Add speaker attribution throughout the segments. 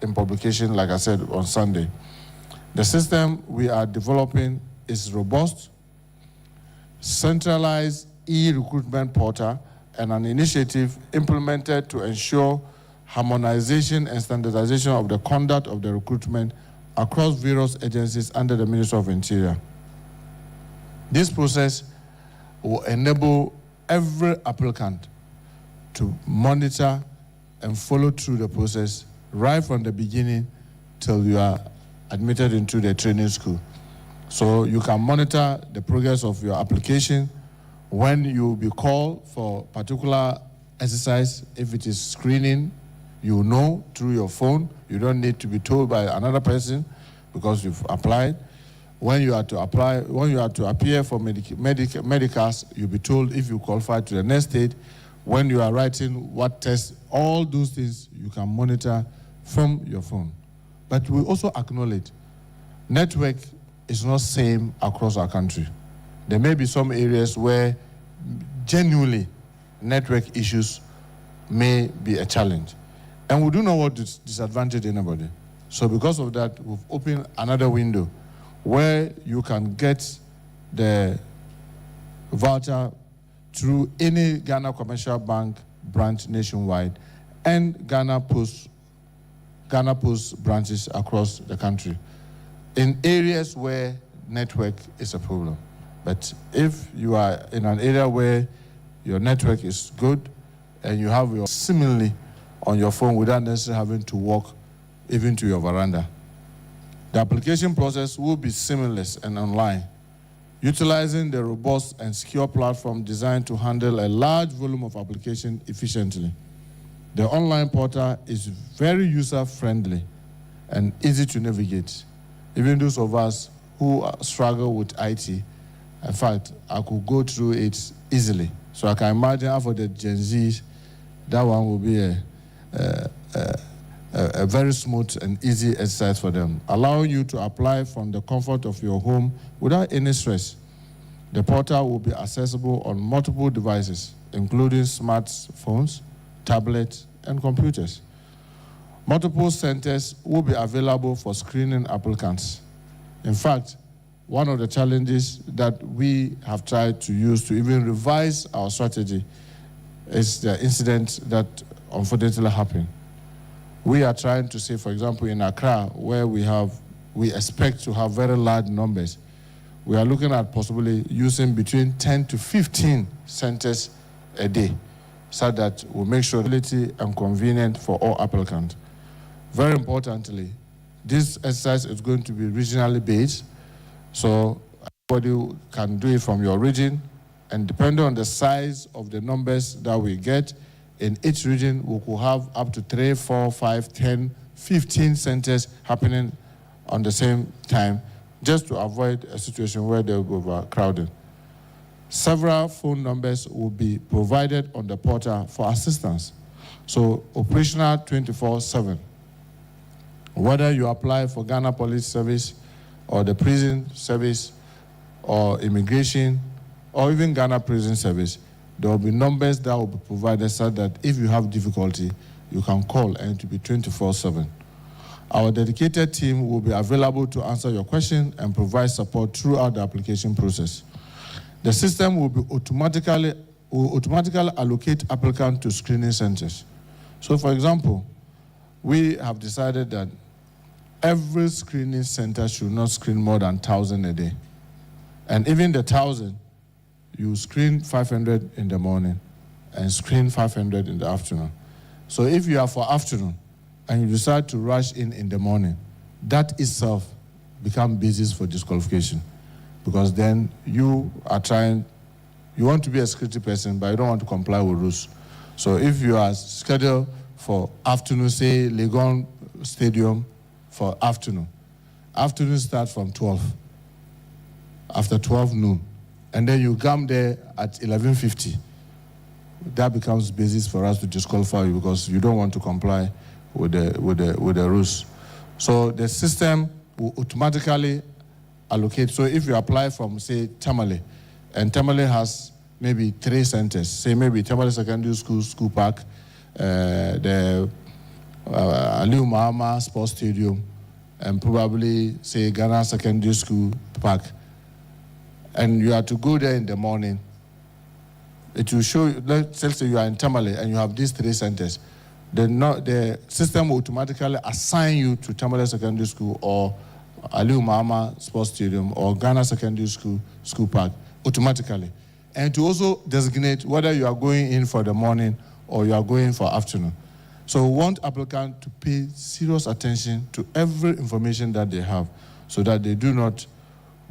Speaker 1: in publication, like I said, on Sunday. The system we are developing is robust, centralized e-recruitment portal, and an initiative implemented to ensure harmonization and standardization of the conduct of the recruitment across various agencies under the Ministry of Interior. This process will enable every applicant to monitor and follow through the process right from the beginning till you are admitted into the training school. So you can monitor the progress of your application. When you will be called for particular exercise, if it is screening, you know through your phone. You don't need to be told by another person because you've applied. When you are to apply, when you are to appear for medicals, you'll be told if you qualify to the next stage. When you are writing what test, all those things you can monitor from your phone. But we also acknowledge network is not same across our country. There may be some areas where genuinely network issues may be a challenge. And we do not want to disadvantage anybody. So because of that, we've opened another window where you can get the voucher through any Ghana Commercial Bank branch nationwide and Ghana Post branches across the country in areas where network is a problem. But if you are in an area where your network is good and you have your similarly on your phone without necessarily having to walk even to your veranda, the application process will be seamless and online, utilizing the robust and secure platform designed to handle a large volume of application efficiently. The online portal is very user-friendly and easy to navigate. Even those of us who struggle with IT, in fact, I could go through it easily. So I can imagine for the Gen Zs, that one will be a very smooth and easy exercise for them, allowing you to apply from the comfort of your home without any stress. The portal will be accessible on multiple devices, including smartphones, tablets, and computers. Multiple centers will be available for screening applicants. In fact, one of the challenges that we have tried to use to even revise our strategy is the incident that unfortunately happened. We are trying to say, for example, in Accra, where we expect to have very large numbers, we are looking at possibly using between 10 to 15 centers a day, so that we'll make sure quality and convenient for all applicants. Very importantly, this exercise is going to be regionally based, so everybody can do it from your region, and depending on the size of the numbers that we get, in each region we could have up to 3, 4, 5, 10, 15 centers happening on the same time, just to avoid a situation where there will be overcrowding. Several phone numbers will be provided on the portal for assistance. So operational 24/7. Whether you apply for Ghana Police Service or the Prison Service or Immigration or even Ghana Prison Service, there will be numbers that will be provided so that if you have difficulty, you can call and it will be 24/7. Our dedicated team will be available to answer your question and provide support throughout the application process. The system will automatically allocate applicants to screening centers. So for example, we have decided that every screening center should not screen more than 1,000 a day. And even the 1,000, you screen 500 in the morning and screen 500 in the afternoon. So if you are for afternoon and you decide to rush in the morning, that itself becomes basis for disqualification, because then you want to be a security person, but you don't want to comply with rules. So if you are scheduled for afternoon, say Legon Stadium for afternoon starts from 12, after 12 noon, and then you come there at 11:50, that becomes basis for us to disqualify you because you don't want to comply with the rules. So the system will automatically allocate. So if you apply from, say, Tamale, and Tamale has maybe 3 centers, say maybe Tamale Secondary School, School Park, the Aliu Mahama Sports Stadium, and probably, say, Ghana Secondary School Park. And you are to go there in the morning. It will show you, let's say you are in Tamale and you have these 3 centers. The system will automatically assign you to Tamale Secondary School or Aliu Mahama Sports Stadium or Ghana Secondary School Park automatically. And to also designate whether you are going in for the morning or you are going for afternoon. So we want applicants to pay serious attention to every information that they have so that they do not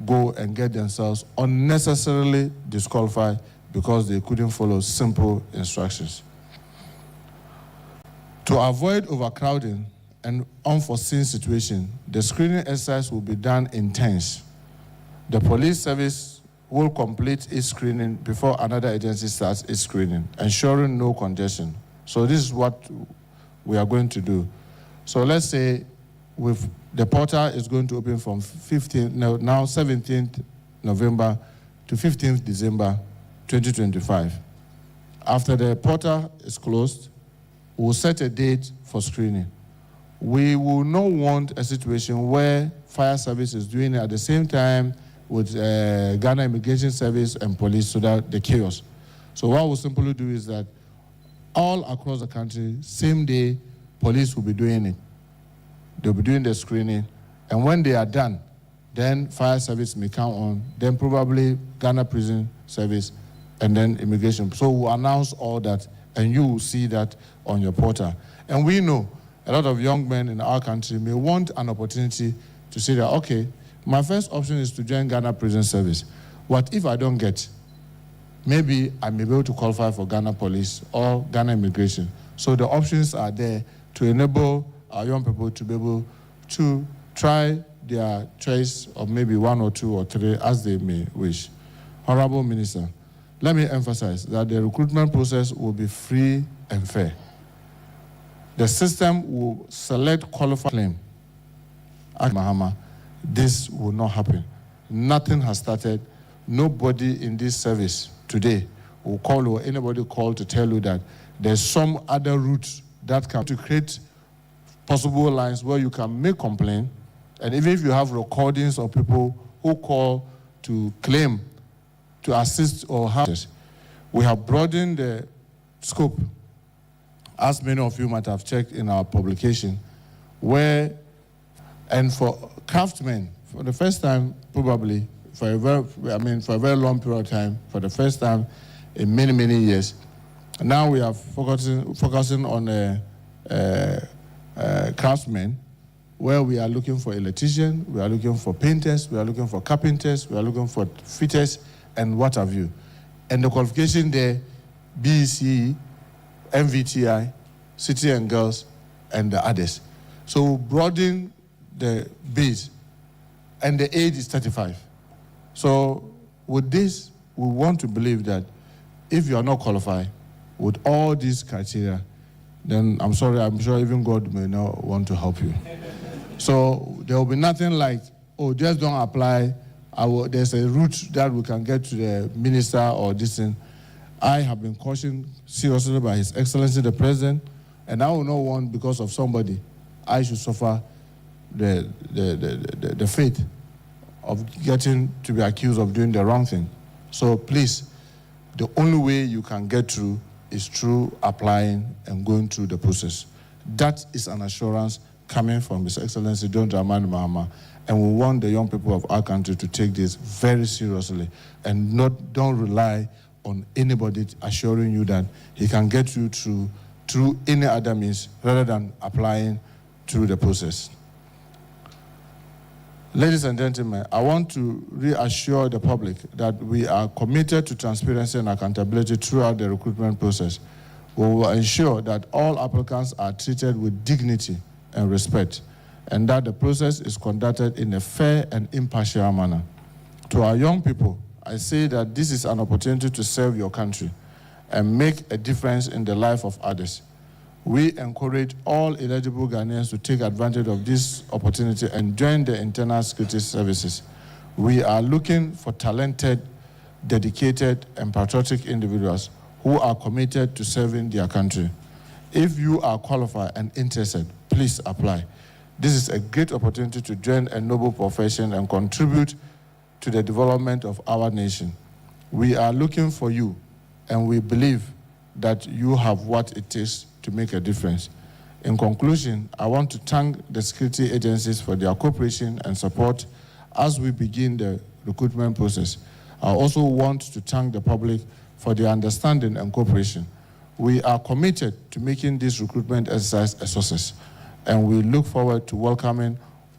Speaker 1: go and get themselves unnecessarily disqualified because they couldn't follow simple instructions. To avoid overcrowding and unforeseen situations, the screening exercise will be done in turns. The police service will complete its screening before another agency starts its screening, ensuring no congestion. So this is what we are going to do. So let's say the portal is going to open from 17th November to 15th December 2025. After the portal is closed, we'll set a date for screening. We will not want a situation where fire service is doing it at the same time with Ghana Immigration Service and police, so that the chaos. So what we'll simply do is that all across the country, same day, police will be doing it. They'll be doing the screening, and when they are done, then fire service may come on, then probably Ghana Prison Service, and then immigration. So we'll announce all that, and you will see that on your portal. And we know a lot of young men in our country may want an opportunity to say that, okay, my first option is to join Ghana Prison Service. What if I don't get? Maybe I may be able to qualify for Ghana Police or Ghana Immigration. So the options are there to enable our young people to be able to try their choice of maybe 1 or 2 or 3 as they may wish. Honorable Minister, let me emphasize that the recruitment process will be free and fair. The system will select qualified claim. Mahama, this will not happen. Nothing has started. Nobody in this service today will call or anybody call to tell you that there's some other route that can to create possible lines where you can make complaint, and even if you have recordings of people who call to claim to assist or help. We have broadened the scope, as many of you might have checked in our publication, and for craftsmen, for the first time, probably, for a very long period of time, for the first time in many, many years. Now we are focusing on craftsmen, where we are looking for electricians, we are looking for painters, we are looking for carpenters, we are looking for fitters, and what have you. And the qualification there, BEC, MVTI, City and Girls, and the others. So broaden the base, and the age is 35. So with this, we want to believe that if you are not qualified with all these criteria, then I'm sorry, I'm sure even God may not want to help you. So there will be nothing like, oh, just don't apply. There's a route that we can get to the minister or this thing. I have been cautioned seriously by His Excellency the President, and I will not want, because of somebody, I should suffer the fate of getting to be accused of doing the wrong thing. So please, the only way you can get through is through applying and going through the process. That is an assurance coming from His Excellency John Dramani Mahama, and we want the young people of our country to take this very seriously and don't rely on anybody assuring you that he can get you through any other means rather than applying through the process. Ladies and gentlemen, I want to reassure the public that we are committed to transparency and accountability throughout the recruitment process. We will ensure that all applicants are treated with dignity and respect, and that the process is conducted in a fair and impartial manner. To our young people, I say that this is an opportunity to serve your country and make a difference in the life of others. We encourage all eligible Ghanaians to take advantage of this opportunity and join the internal security services. We are looking for talented, dedicated, and patriotic individuals who are committed to serving their country. If you are qualified and interested, please apply. This is a great opportunity to join a noble profession and contribute to the development of our nation. We are looking for you, and we believe that you have what it takes to make a difference. In conclusion, I want to thank the security agencies for their cooperation and support as we begin the recruitment process. I also want to thank the public for their understanding and cooperation. We are committed to making this recruitment exercise a success, and we look forward to welcoming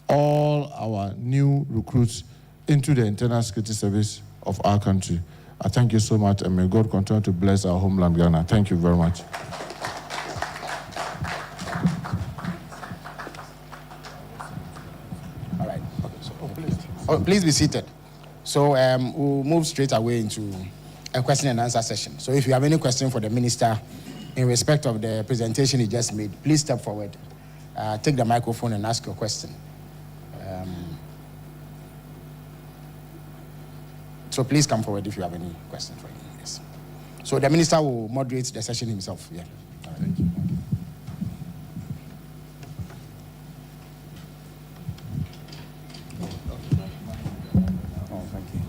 Speaker 1: all our new recruits into the internal security service of our country. I thank you so much, and may God continue to bless our homeland, Ghana. Thank you very much.
Speaker 2: All right. Please be seated. So we'll move straight away into a question and answer session. So if you have any question for the minister in respect of the presentation he just made, please step forward, take the microphone and ask your question. So please come forward if you have any questions for him. Yes. So the minister will moderate the session himself. Yeah.
Speaker 1: Thank you.
Speaker 2: Oh, thank you.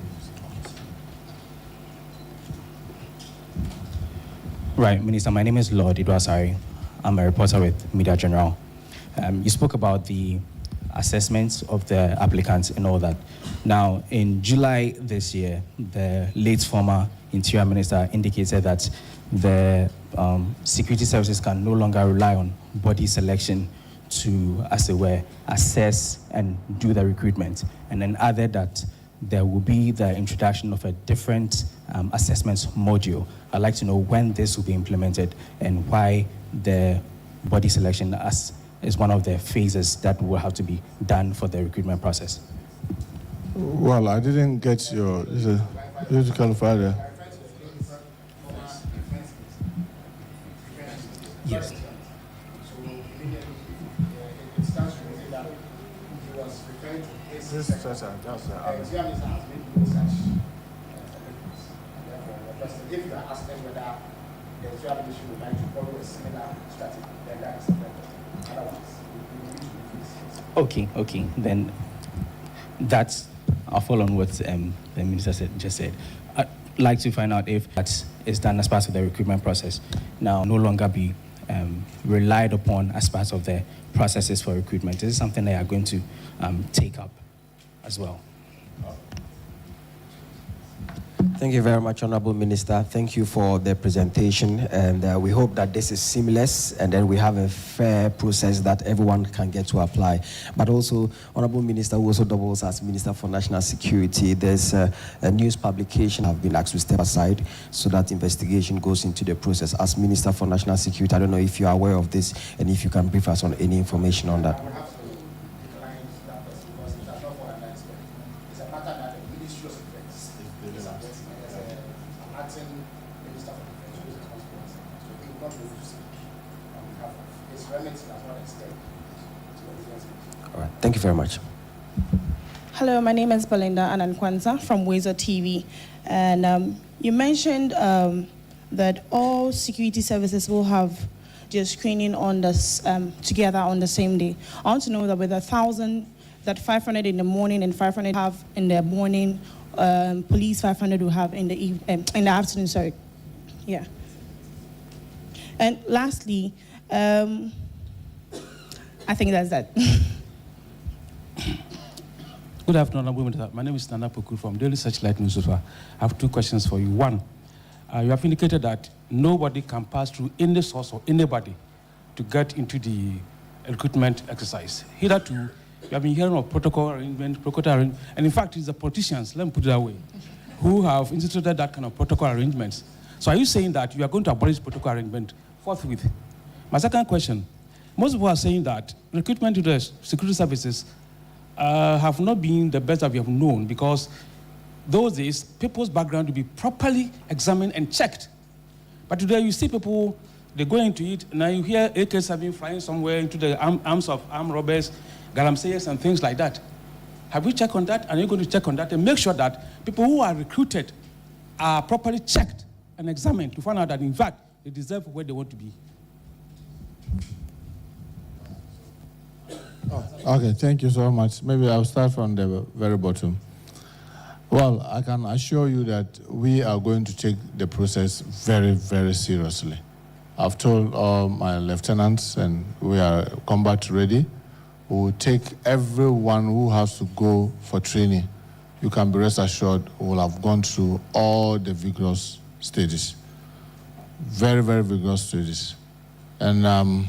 Speaker 3: Right, Minister, my name is Lord Idwasari. I'm a reporter with Media General. You spoke about the assessments of the applicants and all that. Now, in July this year, the late former Interior Minister indicated that the security services can no longer rely on body selection to, as it were, assess and do the recruitment, and then added that there will be the introduction of a different assessments module. I'd like to know when this will be implemented and why the body selection is one of the phases that will have to be done for the recruitment process.
Speaker 1: Well, I didn't get your. You have to clarify there.
Speaker 3: Yes.
Speaker 2: If you are asking whether the Israel ministry would like to follow a similar strategy, then that is affected. Otherwise, we need to refuse.
Speaker 3: Okay. Then that's, I'll follow on what the minister just said. I'd like to find out if that is done as part of the recruitment process. Now, no longer be relied upon as part of the processes for recruitment. This is something they are going to take up as well.
Speaker 4: Thank you very much, Honorable Minister. Thank you for the presentation, and we hope that this is seamless and then we have a fair process that everyone can get to apply. But also, Honorable Minister, who also doubles as Minister for National Security, there's a news publication have been asked to step aside so that investigation goes into the process. As Minister for National Security, I don't know if you are aware of this and if you can brief us on any information on that. All right, thank you very much.
Speaker 5: Hello, my name is Belinda Anankwanza from Wezo TV. And you mentioned that all security services will have their screening on this, together on the same day. I want to know that with 1,000, that 500 in the morning and 500 have in the morning, police 500 will have in the afternoon, sorry. Yeah. And lastly, I think that's that.
Speaker 6: Good afternoon, Honorable Minister. My name is Nana Poku from Daily Searchlight Newspaper. I have two questions for you. One, you have indicated that nobody can pass through any source or anybody to get into the recruitment exercise. Hitherto, you have been hearing of protocol arrangement, and in fact, it's the politicians, let me put it that way, who have instituted that kind of protocol arrangements. So are you saying that you are going to abolish protocol arrangement forthwith? My second question, most people are saying that recruitment to the security services have not been the best that we have known, because those days, people's background to be properly examined and checked. But today you see people, they go into it, now you hear AK-7 flying somewhere into the arms of armed robbers, galamseyers and things like that. Have you checked on that? And you're going to check on that and make sure that people who are recruited are properly checked and examined to find out that, in fact, they deserve where they want to be.
Speaker 1: Okay, thank you so much. Maybe I'll start from the very bottom. Well, I can assure you that we are going to take the process very, very seriously. I've told all my lieutenants, and we are combat ready. We will take everyone who has to go for training. You can be rest assured we will have gone through all the vigorous stages. Very, very vigorous stages. And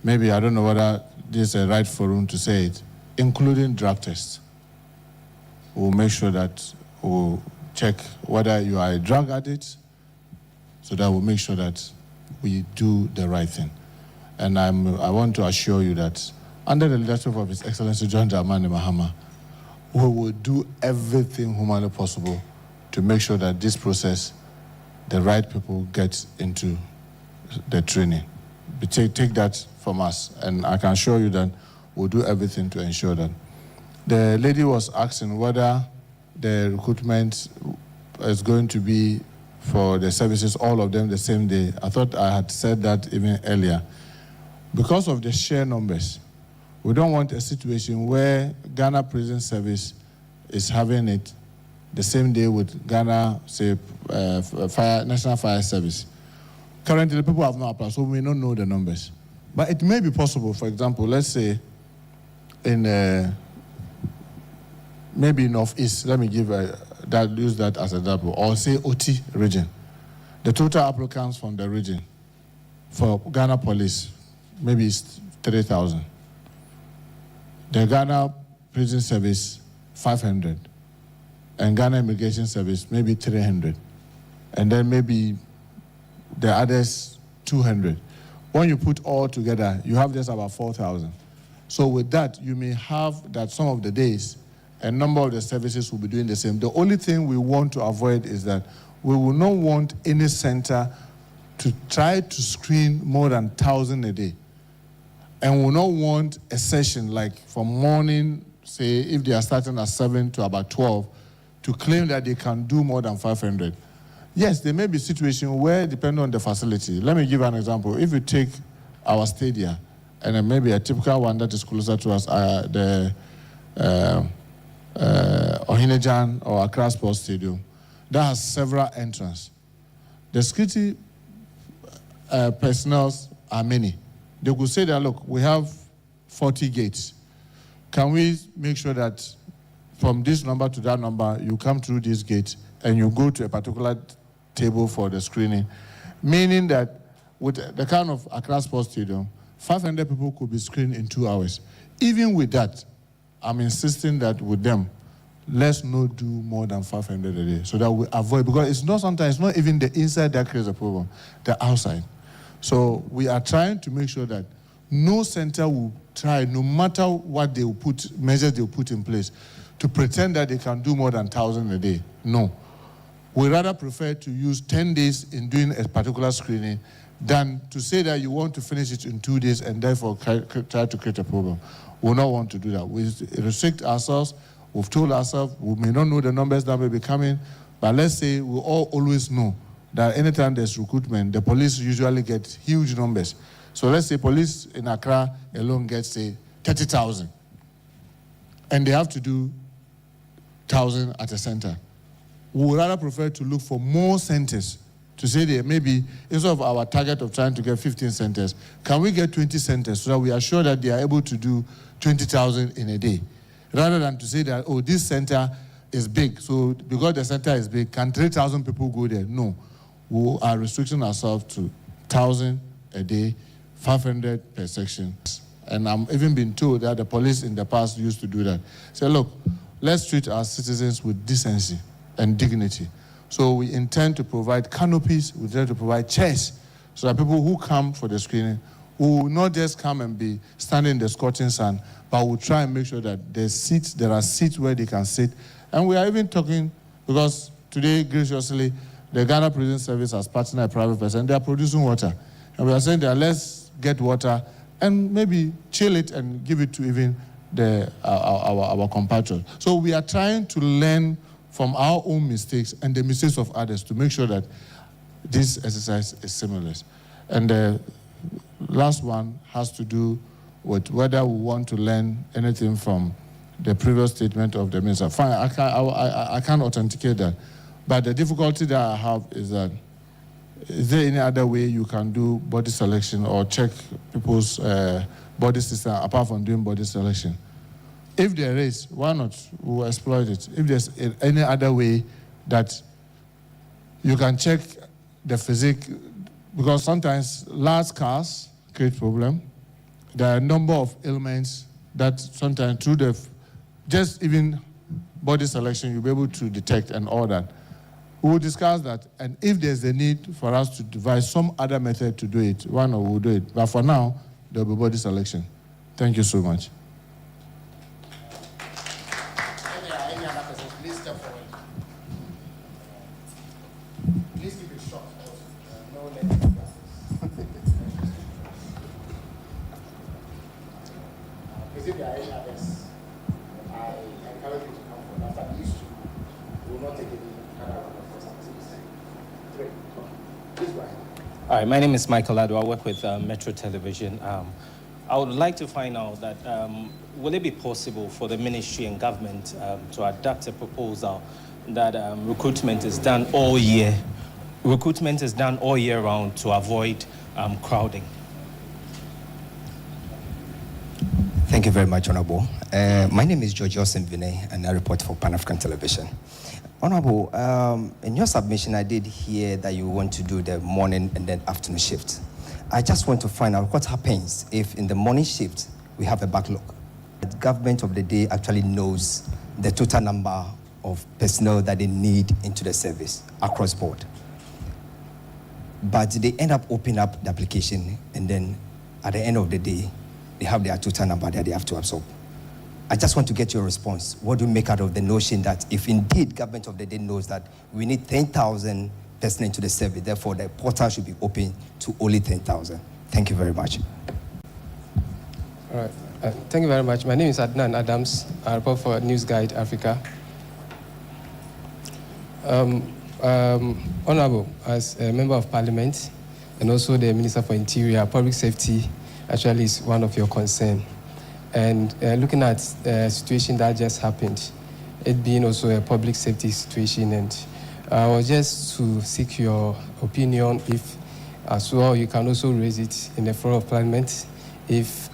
Speaker 1: maybe, I don't know whether this is a right forum to say it, including drug tests. We'll make sure that we'll check whether you are a drug addict, so that we'll make sure that we do the right thing. And I want to assure you that under the leadership of His Excellency John Dramani Mahama, we will do everything humanly possible to make sure that this process, the right people get into the training. Take that from us, and I can assure you that we'll do everything to ensure that. The lady was asking whether the recruitment is going to be for the services, all of them the same day. I thought I had said that even earlier. Because of the sheer numbers, we don't want a situation where Ghana Prison Service is having it the same day with Ghana, say, National Fire Service. Currently, people have not applied, so we don't know the numbers. But it may be possible, for example, let's say in maybe Northeast, let me use that as an example, or say OT region. The total applicants from the region for Ghana Police, maybe it's 3,000. The Ghana Prison Service, 500. And Ghana Immigration Service, maybe 300. And then maybe the others, 200. When you put all together, you have just about 4,000. So with that, you may have that some of the days, a number of the services will be doing the same. The only thing we want to avoid is that we will not want any center to try to screen more than 1,000 a day. And we will not want a session like from morning, say, if they are starting at 7 to about 12, to claim that they can do more than 500. Yes, there may be situations where, depending on the facility. Let me give an example. If you take our stadia, and then maybe a typical one that is closer to us, the Ohinejan or Accra Sports Stadium, that has several entrances. The security personnel are many. They could say that, look, we have 40 gates. Can we make sure that from this number to that number, you come through this gate and you go to a particular table for the screening? Meaning that with the kind of Accra Sports Stadium, 500 people could be screened in 2 hours. Even with that, I'm insisting that with them, let's not do more than 500 a day so that we avoid, because it's not sometimes, it's not even the inside that creates a problem, the outside. So we are trying to make sure that no center will try, no matter what they will put, measures they will put in place, to pretend that they can do more than 1,000 a day. No. We rather prefer to use 10 days in doing a particular screening than to say that you want to finish it in 2 days and therefore try to create a problem. We don't want to do that. We restrict ourselves. We've told ourselves we may not know the numbers that may be coming, but let's say we all always know that anytime there's recruitment, the police usually get huge numbers. So let's say police in Accra alone gets, say, 30,000. And they have to do 1,000 at a center. We would rather prefer to look for more centers to say that maybe instead of our target of trying to get 15 centers, can we get 20 centers so that we are sure that they are able to do 20,000 in a day? Rather than to say that, oh, this center is big, so because the center is big, can 3,000 people go there? No. We are restricting ourselves to 1,000 a day, 500 per section. And I'm even been told that the police in the past used to do that. Say, look, let's treat our citizens with decency and dignity. So we intend to provide canopies, we intend to provide chairs, so that people who come for the screening will not just come and be standing in the scorching sun, but we'll try and make sure that there are seats where they can sit. And we are even talking, because today, graciously, the Ghana Prison Service has partnered a private person, they are producing water. And we are saying that let's get water and maybe chill it and give it to even our compatriots. So we are trying to learn from our own mistakes and the mistakes of others to make sure that this exercise is seamless. And last one has to do with whether we want to learn anything from the previous statement of the minister. Fine, I can't authenticate that. But the difficulty that I have is that, is there any other way you can do body selection or check people's body system apart from doing body selection? If there is, why not? We'll exploit it. If there's any other way that you can check the physique, because sometimes large cars create problem. There are a number of ailments that sometimes through the just even body selection, you'll be able to detect and all that. We'll discuss that, and if there's a need for us to devise some other method to do it, one or we'll do it. But for now, there'll be body selection. Thank you so much.
Speaker 2: If there are any other questions, please step forward. Please keep it short. No lengthy questions. Because if there are any others, I encourage you to come forward. After these two, we will not take any other one of questions. Three. Please go ahead.
Speaker 3: All right, my name is Michael Ado. I work with Metro Television. I would like to find out that will it be possible for the ministry and government to adapt a proposal that recruitment is done all year? Recruitment is done all year round to avoid crowding.
Speaker 7: Thank you very much, Honorable. My name is George Yosin Vinay, and I report for Pan-African Television. Honorable, in your submission, I did hear that you want to do the morning and then afternoon shift. I just want to find out what happens if in the morning shift we have a backlog. The government of the day actually knows the total number of personnel that they need into the service across board. But they end up opening up the application, and then at the end of the day, they have their total number that they have to absorb. I just want to get your response. What do you make out of the notion that if indeed government of the day knows that we need 10,000 personnel into the service, therefore the portal should be open to only 10,000? Thank you very much.
Speaker 8: All right. Thank you very much. My name is Adnan Adams. I report for News Guide Africa. Honorable, as a member of parliament and also the Minister for Interior, public safety actually is one of your concerns. And looking at the situation that just happened, it being also a public safety situation, and I was just to seek your opinion if, as well, you can also raise it in the floor of parliament, if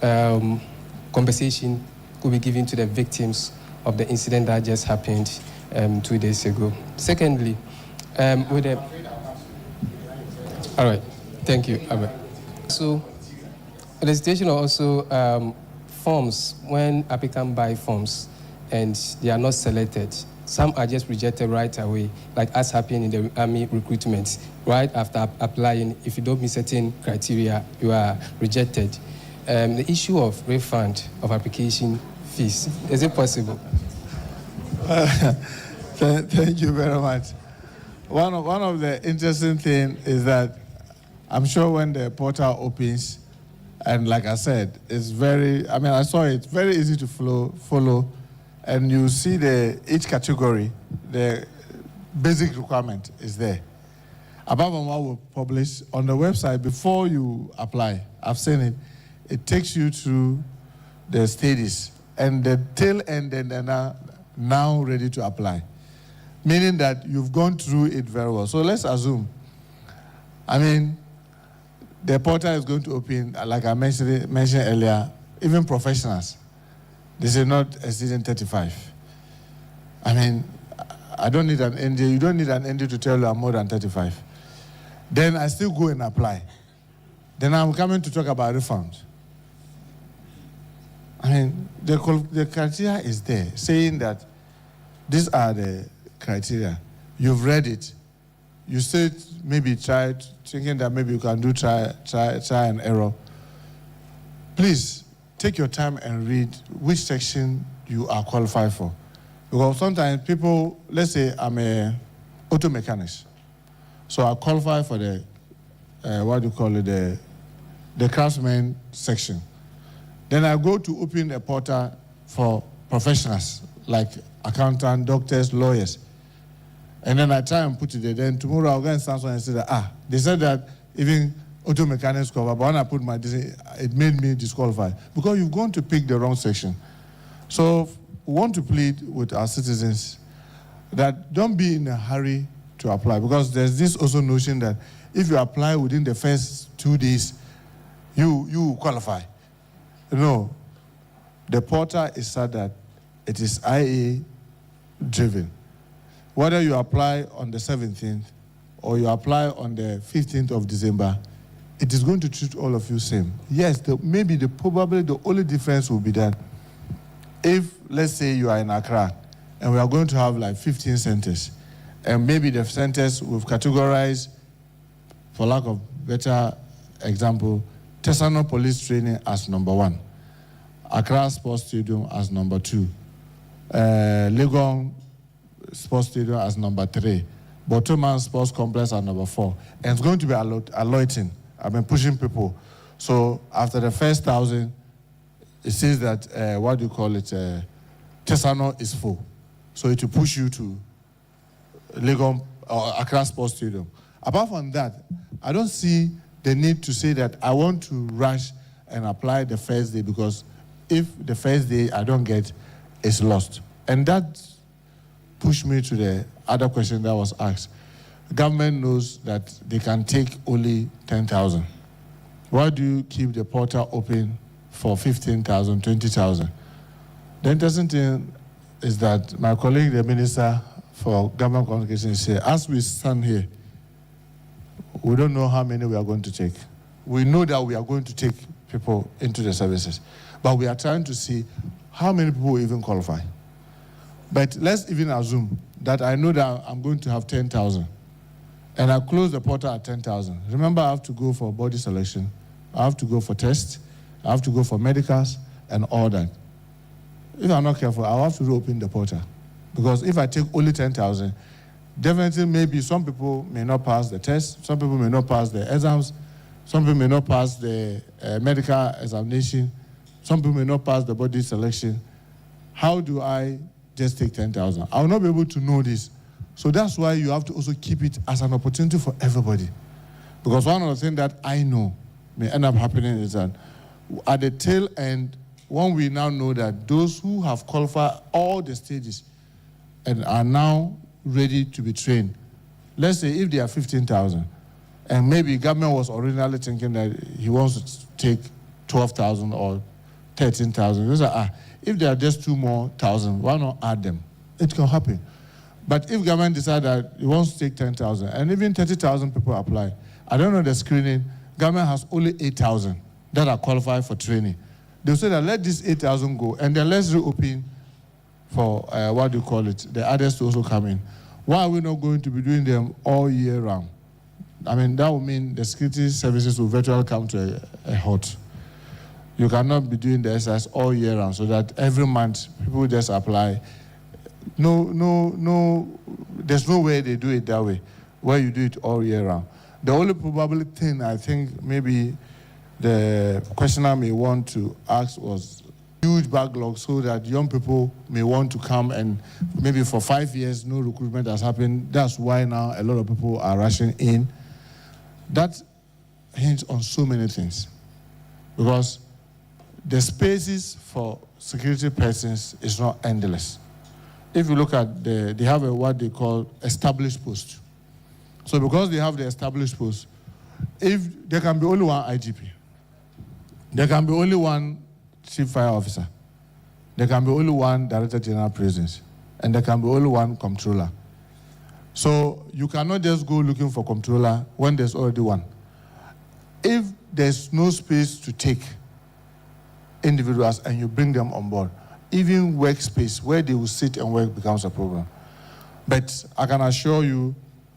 Speaker 8: compensation could be given to the victims of the incident that just happened 2 days ago. Secondly, with the... All right, thank you, Albert. So, the situation also forms, when applicants buy forms and they are not selected, some are just rejected right away, like as happened in the army recruitment. Right after applying, if you don't meet certain criteria, you are rejected. The issue of refund of application fees, is it possible?
Speaker 1: Thank you very much. One of the interesting things is that I'm sure when the portal opens, and like I said, it's I saw it, very easy to follow, and you see each category, the basic requirement is there. Above and what we publish on the website before you apply, I've seen it, it takes you through the stages, and the tail end, and they're now ready to apply, meaning that you've gone through it very well. So let's assume, the portal is going to open, like I mentioned earlier, even professionals. This is not exceeding 35. I don't need an ND. You don't need an ND to tell you I'm more than 35. Then I still go and apply. Then I'm coming to talk about refunds. The criteria is there, saying that these are the criteria. You've read it. You said maybe try, thinking that maybe you can do try and error. Please take your time and read which section you are qualified for. Because sometimes people, let's say I'm a auto mechanic, so I qualify for the the craftsman section. Then I go to open a portal for professionals like accountants, doctors, lawyers. And then I try and put it there. Then tomorrow I'll go and stand and say that, they said that even auto mechanics cover, but when I put my design, it made me disqualified because you've gone to pick the wrong section. So we want to plead with our citizens that don't be in a hurry to apply, because there's this also notion that if you apply within the first 2 days, you qualify. No, the portal is said that it is IA driven. Whether you apply on the 17th or you apply on the 15th of December, it is going to treat all of you same. Yes, probably the only difference will be that if, let's say you are in Accra and we are going to have like 15 centers, and maybe the centers we've categorized, for lack of better example, Tesano Police Training as number 1, Accra Sports Stadium as number 2, Legon Sports Stadium as number 3, Botoman Sports Complex as number 4. And it's going to be alloting. I've been pushing people. So after the first 1,000, it says that, Tesano is full. So it will push you to Legon or Accra Sports Stadium. Apart from that, I don't see the need to say that I want to rush and apply the first day, because if the first day I don't get, it's lost. And that pushed me to the other question that was asked. The government knows that they can take only 10,000. Why do you keep the portal open for 15,000, 20,000? The interesting thing is that my colleague, the Minister for Government Communications, said, as we stand here, we don't know how many we are going to take. We know that we are going to take people into the services, but we are trying to see how many people will even qualify. But let's even assume that I know that I'm going to have 10,000, and I close the portal at 10,000. Remember, I have to go for body selection, I have to go for tests, I have to go for medicals, and all that. If I'm not careful, I'll have to reopen the portal. Because if I take only 10,000, definitely maybe some people may not pass the test, some people may not pass the exams, some people may not pass the medical examination, some people may not pass the body selection. How do I just take 10,000? I will not be able to know this. So that's why you have to also keep it as an opportunity for everybody. Because one of the things that I know may end up happening is that at the tail end, when we now know that those who have qualified all the stages and are now ready to be trained, let's say if they are 15,000, and maybe government was originally thinking that he wants to take 12,000 or 13,000. They say, if there are just 2 more thousand, why not add them? It can happen. But if government decides that he wants to take 10,000, and even 30,000 people apply, I don't know the screening, government has only 8,000 that are qualified for training. They'll say that let this 8,000 go, and then let's reopen for, the others to also come in. Why are we not going to be doing them all year round? I mean, that would mean the security services will virtually come to a halt. You cannot be doing the exercise all year round, so that every month people just apply. No, there's no way they do it that way, where you do it all year round. The only probable thing I think maybe the questioner may want to ask was huge backlog, so that young people may want to come, and maybe for 5 years no recruitment has happened. That's why now a lot of people are rushing in. That hinges on so many things, because the spaces for security persons is not endless. If you look at they have what they call established post. So because they have the established post, if there can be only one IGP, there can be only one chief fire officer, there can be only one director general prisons, and there can be only one comptroller. So you cannot just go looking for comptroller when there's already one. If there's no space to take individuals and you bring them on board, even workspace where they will sit and work becomes a problem. But I can assure you,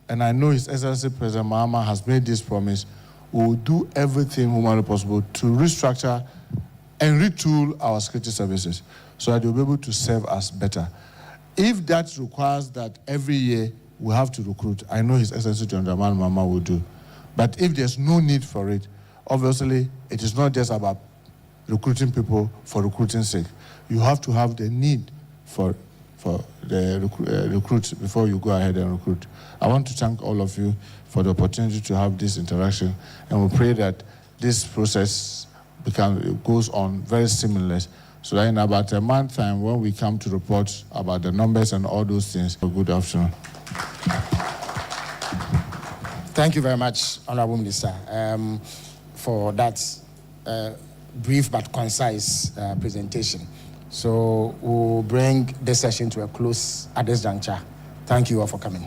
Speaker 1: and I know His Excellency President Mahama has made this promise, we will do everything humanly possible to restructure and retool our security services so that they'll be able to serve us better. If that requires that every year we have to recruit, I know His Excellency John Dramani Mahama will do. But if there's no need for it, obviously it is not just about recruiting people for recruiting sake. You have to have the need for for the recruit before you go ahead and recruit. I want to thank all of you for the opportunity to have this interaction, and we pray that this process goes on very seamless, so that in about a month time, when we come to report about the numbers and all those things, good afternoon.
Speaker 2: Thank you very much, Honorable Minister, for that brief but concise presentation. So we'll bring this session to a close at this juncture. Thank you all for coming.